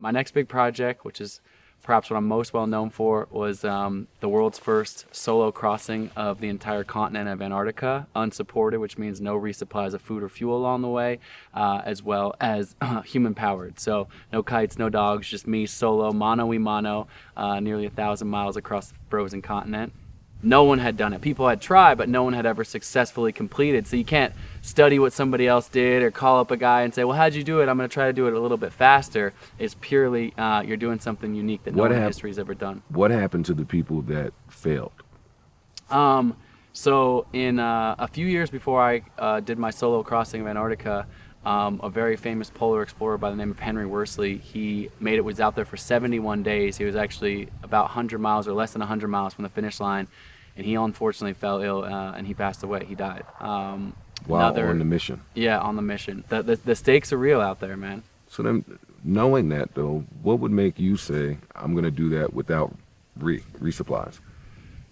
My next big project, which is perhaps what I'm most well known for, was the world's first solo crossing of the entire continent of Antarctica, unsupported, which means no resupplies of food or fuel along the way, as well as human-powered. So no kites, no dogs, just me solo, mano a mano, nearly 1,000 miles across the frozen continent. No one had done it. People had tried, but no one had ever successfully completed. So you can't study what somebody else did or call up a guy and say, well, how'd you do it? I'm going to try to do it a little bit faster. It's purely you're doing something unique that no one in history has ever done. What happened to the people that failed? So in a few years before I did my solo crossing of Antarctica, a very famous polar explorer by the name of Henry Worsley, he was out there for 71 days. He was actually about 100 miles or less than 100 miles from the finish line, and he unfortunately fell ill and he passed away. He died. While on the mission. Yeah, on the mission. The stakes are real out there, man. So then, knowing that though, what would make you say, I'm going to do that without resupplies?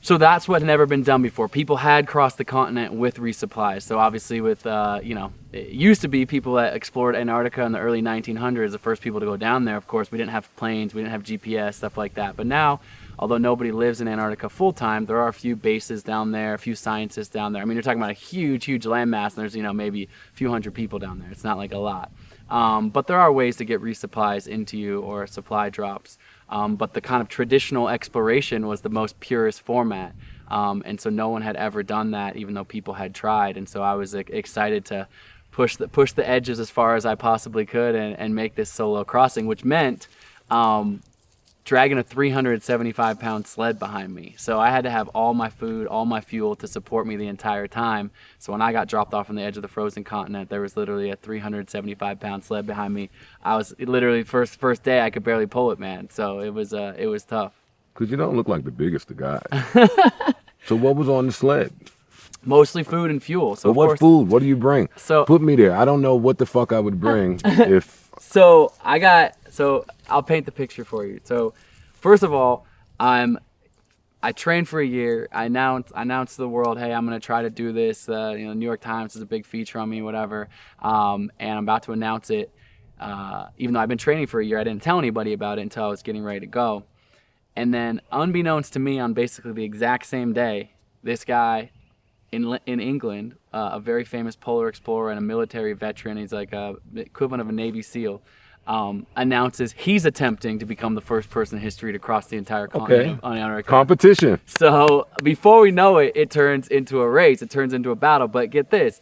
So that's what had never been done before. People had crossed the continent with resupplies. So obviously with, it used to be people that explored Antarctica in the early 1900s, the first people to go down there. Of course, we didn't have planes, we didn't have GPS, stuff like that. But now, although nobody lives in Antarctica full time, there are a few bases down there, a few scientists down there. I mean, you're talking about a huge landmass, and there's, maybe a few hundred people down there. It's not like a lot. But there are ways to get resupplies into you or supply drops. But the kind of traditional exploration was the most purest format. And so no one had ever done that, even though people had tried. And so I was excited to push the edges as far as I possibly could and make this solo crossing, which meant dragging a 375-pound sled behind me. So I had to have all my food, all my fuel to support me the entire time. So when I got dropped off on the edge of the frozen continent, there was literally a 375-pound sled behind me. I was literally first day I could barely pull it, man. So it was tough. Because you don't look like the biggest of guys. So what was on the sled? Mostly food and fuel. So what food? What do you bring? So put me there. I don't know what the fuck I would bring if. So I'll paint the picture for you. So first of all, I trained for a year. I announced to the world, hey, I'm going to try to do this. New York Times is a big feature on me, whatever. And I'm about to announce it. Even though I've been training for a year, I didn't tell anybody about it until I was getting ready to go. And then unbeknownst to me, on basically the exact same day, this guy in England, a very famous polar explorer and a military veteran, he's like the equivalent of a Navy SEAL, announces he's attempting to become the first person in history to cross the entire continent on Antarctica. Competition. So before we know it, it turns into a race. It turns into a battle. But get this.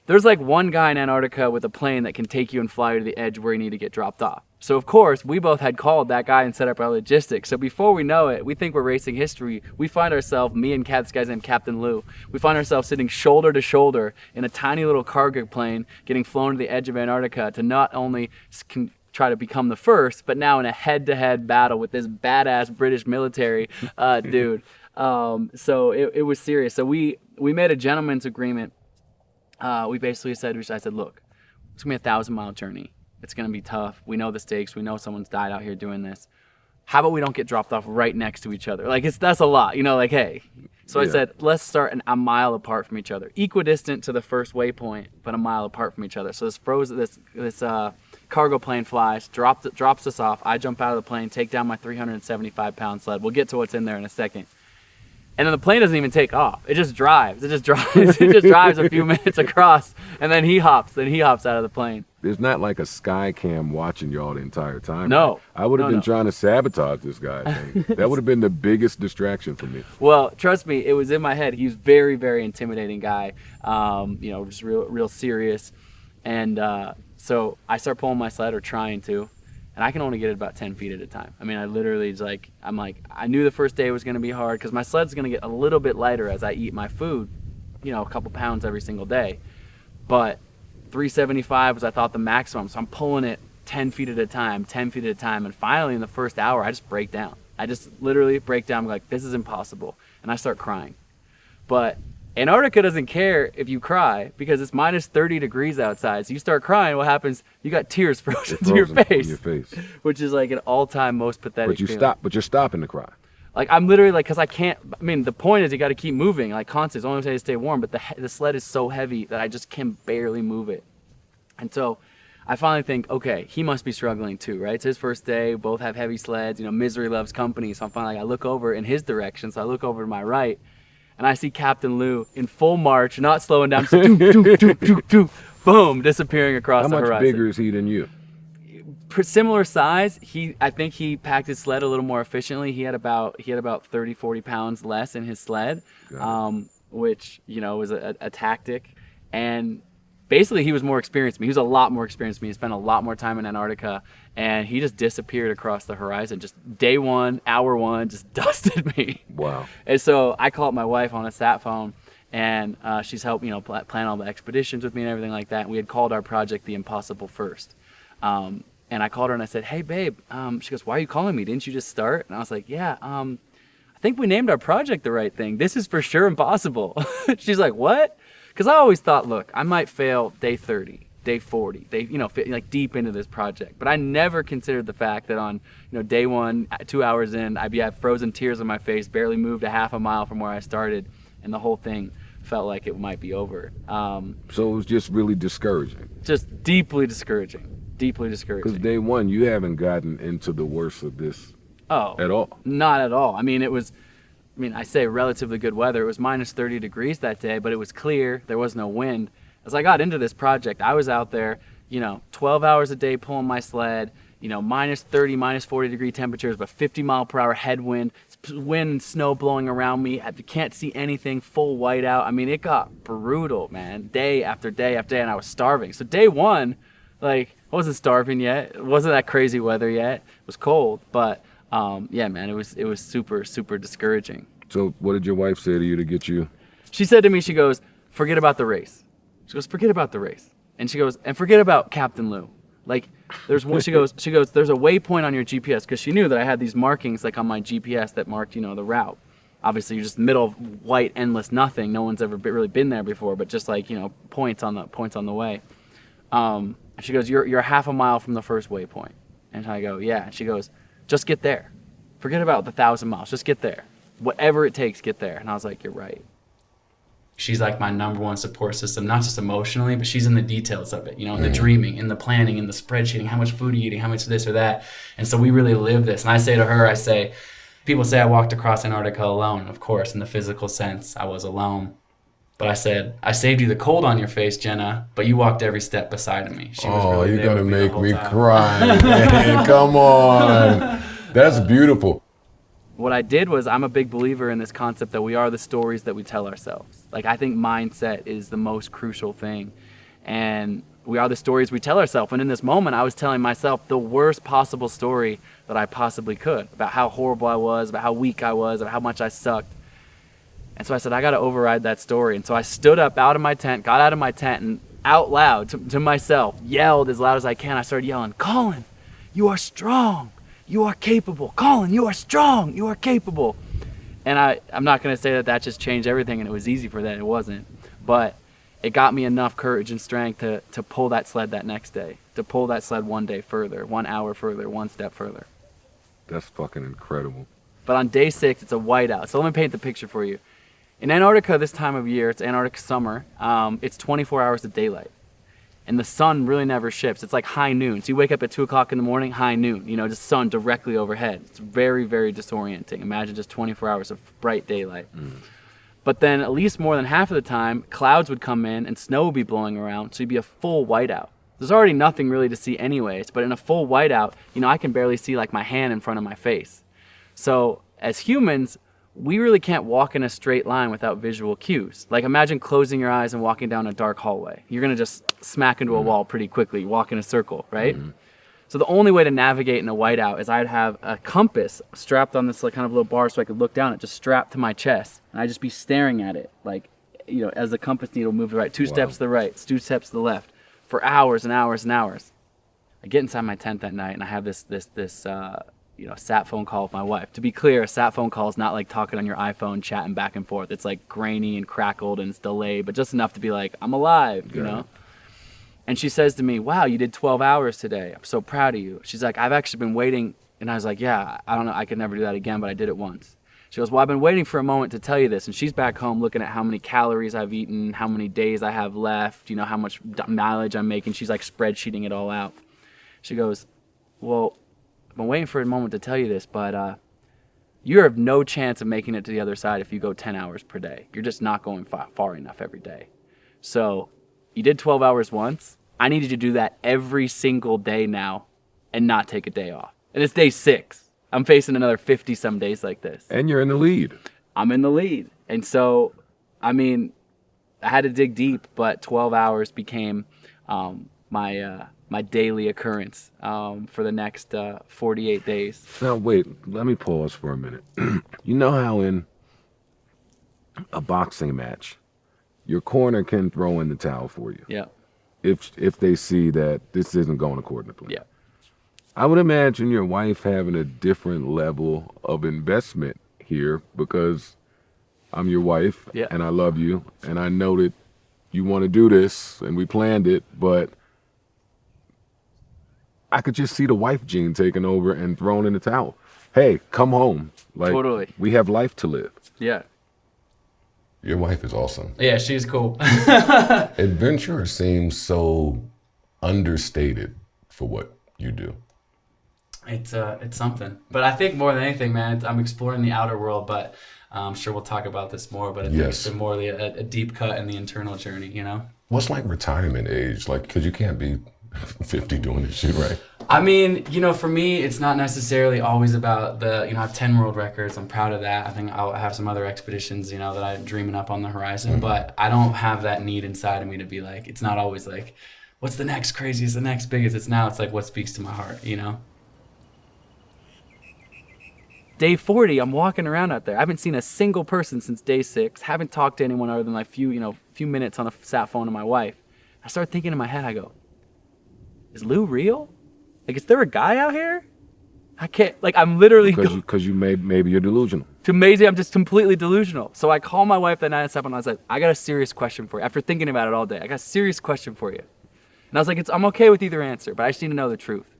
There's like one guy in Antarctica with a plane that can take you and fly you to the edge where you need to get dropped off. So of course, we both had called that guy and set up our logistics. So before we know it, we think we're racing history. We find ourselves, me and this guy's named Captain Lou, we find ourselves sitting shoulder to shoulder in a tiny little cargo plane getting flown to the edge of Antarctica to not only try to become the first, but now in a head-to-head battle with this badass British military dude. So it was serious. So we made a gentleman's agreement. We basically said, I said, look, it's going to be a 1,000-mile journey. It's going to be tough. We know the stakes. We know someone's died out here doing this. How about we don't get dropped off right next to each other? Like, that's a lot, like, hey. So I said, let's start a mile apart from each other. Equidistant to the first waypoint, but a mile apart from each other. So this cargo plane flies, drops us off. I jump out of the plane, take down my 375-pound sled. We'll get to what's in there in a second. And then the plane doesn't even take off. It just drives. It just drives a few minutes across, and then he hops out of the plane. There's not like a sky cam watching y'all the entire time. No. I would have been trying to sabotage this guy. That would have been the biggest distraction for me. Well, trust me, it was in my head. He's very, very intimidating guy. Just real serious. And so I start pulling my sled, or trying to. And I can only get it about 10 feet at a time. I mean, I literally I knew the first day was going to be hard because my sled's going to get a little bit lighter as I eat my food, a couple pounds every single day. But 375 was, I thought, the maximum. So I'm pulling it 10 feet at a time. And finally, in the first hour, I just break down. I just literally break down. I'm like, this is impossible. And I start crying. But Antarctica doesn't care if you cry because it's minus 30 degrees outside. So you start crying, what happens? You got tears frozen to your face. Which is like an all-time most pathetic feeling. But you're stopping to cry. Like, I'm literally like, because I can't, the point is you got to keep moving, like constant. It's the only way to stay warm, but the sled is so heavy that I just can barely move it. And so I finally think, okay, he must be struggling too, right? It's his first day. Both have heavy sleds. Misery loves company. So I'm finally, I look over in his direction. So I look over to my right, and I see Captain Lou in full march, not slowing down, just boom, disappearing across the horizon. How much bigger is he than you? Similar size. I think he packed his sled a little more efficiently. He had about 30, 40 pounds less in his sled, which was a tactic. And basically, he was more experienced than me. He was a lot more experienced than me. He spent a lot more time in Antarctica, and he just disappeared across the horizon. Just day one, hour one, just dusted me. Wow. And so I called my wife on a sat phone, and she's helped plan all the expeditions with me and everything like that. And we had called our project The Impossible First. And I called her and I said, "Hey, babe." She goes, "Why are you calling me? Didn't you just start?" And I was like, "Yeah, I think we named our project the right thing. This is for sure impossible." She's like, "What?" Because I always thought, look, I might fail day 30, day 40, like deep into this project. But I never considered the fact that on day one, 2 hours in, I'd have frozen tears on my face, barely moved a half a mile from where I started, and the whole thing felt like it might be over. So it was just really discouraging. Just deeply discouraging. Deeply discouraging. Because day one, you haven't gotten into the worst of this at all. Not at all. I say relatively good weather. It was minus 30 degrees that day, but it was clear. There was no wind. As I got into this project, I was out there, 12 hours a day pulling my sled, minus 30, minus 40 degree temperatures, but 50 mile per hour headwind, wind and snow blowing around me. I can't see anything, full whiteout. It got brutal, man, day after day after day, and I was starving. So day one, I wasn't starving yet. It wasn't that crazy weather yet. It was cold, but yeah, man, it was super, super discouraging. So what did your wife say to you to get you? She said to me, she goes, "Forget about the race." She goes, "Forget about the race." And she goes, "And forget about Captain Lou. There's one." She goes, "There's a waypoint on your GPS," because she knew that I had these markings on my GPS that marked, the route. Obviously, you're just middle of white, endless nothing. No one's ever really been there before, but just points on the way. She goes, "You're half a mile from the first waypoint." And I go, "Yeah." And she goes, "Just get there. Forget about the 1,000 miles. Just get there. Whatever it takes, get there." And I was like, "You're right." She's like my number one support system, not just emotionally, but she's in the details of it, in the dreaming, in the planning, in the spreadsheeting, how much food are you eating, how much this or that. And so we really live this. And I say to her, people say I walked across Antarctica alone. Of course, in the physical sense, I was alone. But I said, "I saved you the cold on your face, Jenna, but you walked every step beside of me." She was really you're going to make me cry, man. Come on. That's beautiful. What I did was, I'm a big believer in this concept that we are the stories that we tell ourselves. I think mindset is the most crucial thing. And we are the stories we tell ourselves. And in this moment, I was telling myself the worst possible story that I possibly could about how horrible I was, about how weak I was, about how much I sucked. And so I said, I got to override that story. And so I stood up out of my tent, got out of my tent, and out loud to myself, yelled as loud as I can. I started yelling, "Colin, you are strong. You are capable. Colin, you are strong. You are capable." And I'm not going to say that just changed everything and it was easy for that. It wasn't. But it got me enough courage and strength to pull that sled that next day, to pull that sled one day further, 1 hour further, one step further. That's fucking incredible. But on day 6, it's a whiteout. So let me paint the picture for you. In Antarctica this time of year, it's Antarctic summer, it's 24 hours of daylight. And the sun really never shifts. It's like high noon. So you wake up at 2 o'clock in the morning, high noon, just sun directly overhead. It's very, very disorienting. Imagine just 24 hours of bright daylight. But then at least more than half of the time, clouds would come in and snow would be blowing around. So you'd be a full whiteout. There's already nothing really to see anyways, but in a full whiteout, I can barely see my hand in front of my face. So as humans, we really can't walk in a straight line without visual cues. Imagine closing your eyes and walking down a dark hallway. You're going to just smack into a wall pretty quickly, walk in a circle, right? So the only way to navigate in a whiteout is I'd have a compass strapped on this kind of little bar so I could look down it, just strapped to my chest, and I'd just be staring at it, as the compass needle moved right, 2 steps to the right, 2 steps to the left, for hours and hours and hours. I get inside my tent that night and I have this sat phone call with my wife. To be clear, a sat phone call is not like talking on your iPhone, chatting back and forth. It's grainy and crackled and it's delayed, but just enough to be I'm alive, you know? And she says to me, "Wow, you did 12 hours today. I'm so proud of you." She's like, "I've actually been waiting." And I was like, "Yeah, I don't know. I could never do that again, but I did it once." She goes, well, I've been waiting for a moment to tell you this. And she's back home looking at how many calories I've eaten, how many days I have left, how much mileage I'm making. She's like spreadsheeting it all out. She goes, well, I've been waiting for a moment to tell you this, but you have no chance of making it to the other side if you go 10 hours per day. You're just not going far enough every day. So you did 12 hours once. I need you to do that every single day now and not take a day off. And it's day 6. I'm facing another 50 some days like this. And you're in the lead. I'm in the lead. And so, I mean, I had to dig deep, but 12 hours became my daily occurrence for the next 48 days. Now, wait, let me pause for a minute. You know how in a boxing match, your corner can throw in the towel for you. Yeah. If they see that this isn't going according to plan. Yeah. I would imagine your wife having a different level of investment here because I'm your wife and I love you and I know that you want to do this and we planned it, but I could just see the wife gene taking over and throwing in the towel. Hey, come home. Like, totally. We have life to live. Yeah. Your wife is awesome. Yeah, she's cool. Adventure seems so understated for what you do. It's something. But I think more than anything, man, I'm exploring the outer world, but I'm sure we'll talk about this more, but I think it's more a deep cut in the internal journey, What's like retirement age? Like, because you can't be 50 doing this shit, right? I mean, for me, it's not necessarily always about I have 10 world records. I'm proud of that. I think I'll have some other expeditions, that I'm dreaming up on the horizon, but I don't have that need inside of me to be like, it's not always like, what's the next craziest, the next biggest? It's like what speaks to my heart, Day 40, I'm walking around out there. I haven't seen a single person since day 6. Haven't talked to anyone other than like few minutes on a sat phone to my wife. I start thinking in my head, I go, is Lou real? Like, is there a guy out here? I can't, I'm literally... Because maybe you're delusional. It's amazing, I'm just completely delusional. So I call my wife that night at 7, and I was like, I got a serious question for you. After thinking about it all day, I got a serious question for you. And I was like, I'm okay with either answer, but I just need to know the truth.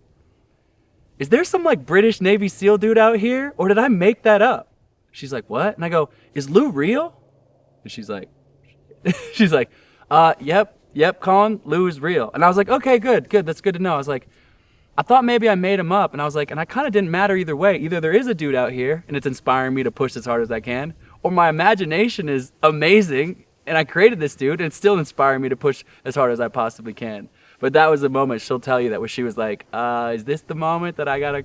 Is there some British Navy SEAL dude out here, or did I make that up? She's like, what? And I go, is Lou real? And she's like, yep, Colin, Lou is real. And I was like, okay, good, that's good to know. I was like, I thought maybe I made him up, and I was like, and I kind of didn't matter either way. Either there is a dude out here, and it's inspiring me to push as hard as I can, or my imagination is amazing, and I created this dude, and it's still inspiring me to push as hard as I possibly can. But that was the moment, she'll tell you that, where she was like, is this the moment that I gotta,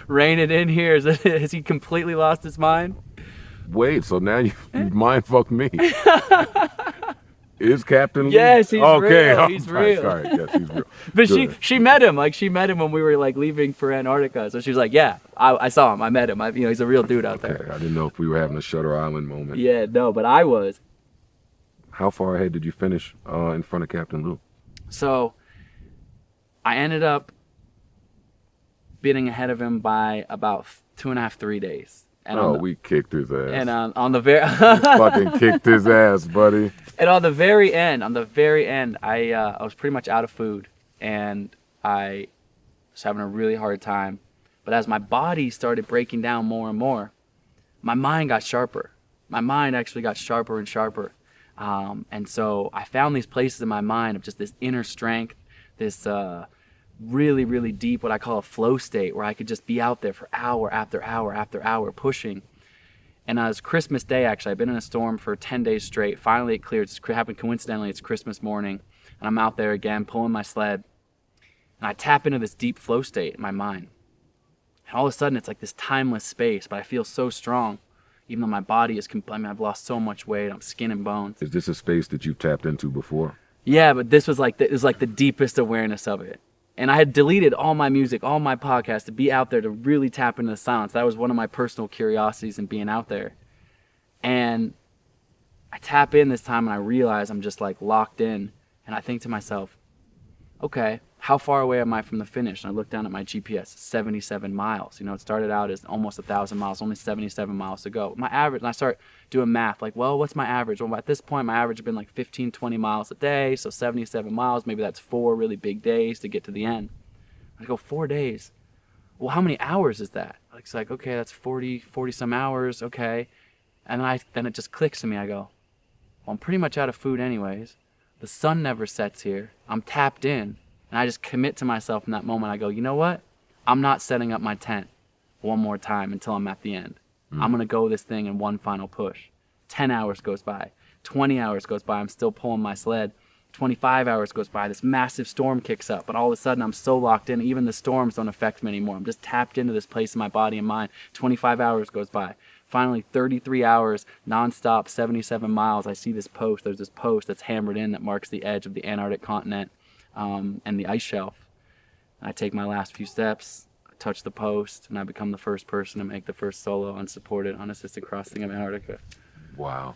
rein it in here? Has he completely lost his mind? Wait, so now you mind fucked me. Is Captain Lee? Yes, he's okay. real. He's real. All right, yes, he's real. But Good. she met him. She met him when we were leaving for Antarctica. So she was like, yeah, I saw him. I met him. He's a real dude out there. Okay, I didn't know if we were having a Shutter Island moment. Yeah, no, but I was. How far ahead did you finish in front of Captain Lou? So I ended up being ahead of him by about 2.5, 3 days. And we kicked his ass. And on the very fucking kicked his ass, buddy. And on the very end, I was pretty much out of food, and I was having a really hard time. But as my body started breaking down more and more, my mind got sharper. My mind actually got sharper and sharper. And so I found these places in my mind of just this inner strength, this really, really deep, what I call a flow state, where I could just be out there for hour after hour after hour pushing. And it was Christmas Day, actually. I've been in a storm for 10 days straight. Finally, it cleared. It happened coincidentally. It's Christmas morning. And I'm out there again, pulling my sled. And I tap into this deep flow state in my mind. And all of a sudden, it's like this timeless space, but I feel so strong. Even though my body is, I've lost so much weight. I'm skin and bones. Is this a space that you've tapped into before? Yeah, but this was the deepest awareness of it. And I had deleted all my music, all my podcasts, to be out there, to really tap into the silence. That was one of my personal curiosities in being out there. And I tap in this time, and I realize I'm just locked in. And I think to myself, okay, how far away am I from the finish? And I look down at my GPS, 77 miles. It started out as almost 1,000 miles, only 77 miles to go. My average, and I start doing math, what's my average? Well, at this point, my average had been 15, 20 miles a day, so 77 miles, maybe that's 4 really big days to get to the end. I go, 4 days. Well, how many hours is that? It's like, okay, that's 40 some hours, okay. And then it just clicks to me. I go, well, I'm pretty much out of food anyways. The sun never sets here. I'm tapped in. And I just commit to myself in that moment. I go, you know what? I'm not setting up my tent one more time until I'm at the end. I'm going to go this thing in one final push. 10 hours goes by. 20 hours goes by. I'm still pulling my sled. 25 hours goes by. This massive storm kicks up. But all of a sudden, I'm so locked in. Even the storms don't affect me anymore. I'm just tapped into this place in my body and mind. 25 hours goes by. Finally, 33 hours, nonstop, 77 miles. I see this post. There's this post that's hammered in that marks the edge of the Antarctic continent and the ice shelf. I take my last few steps, touch the post, and I become the first person to make the first solo, unsupported, unassisted crossing of Antarctica. Wow.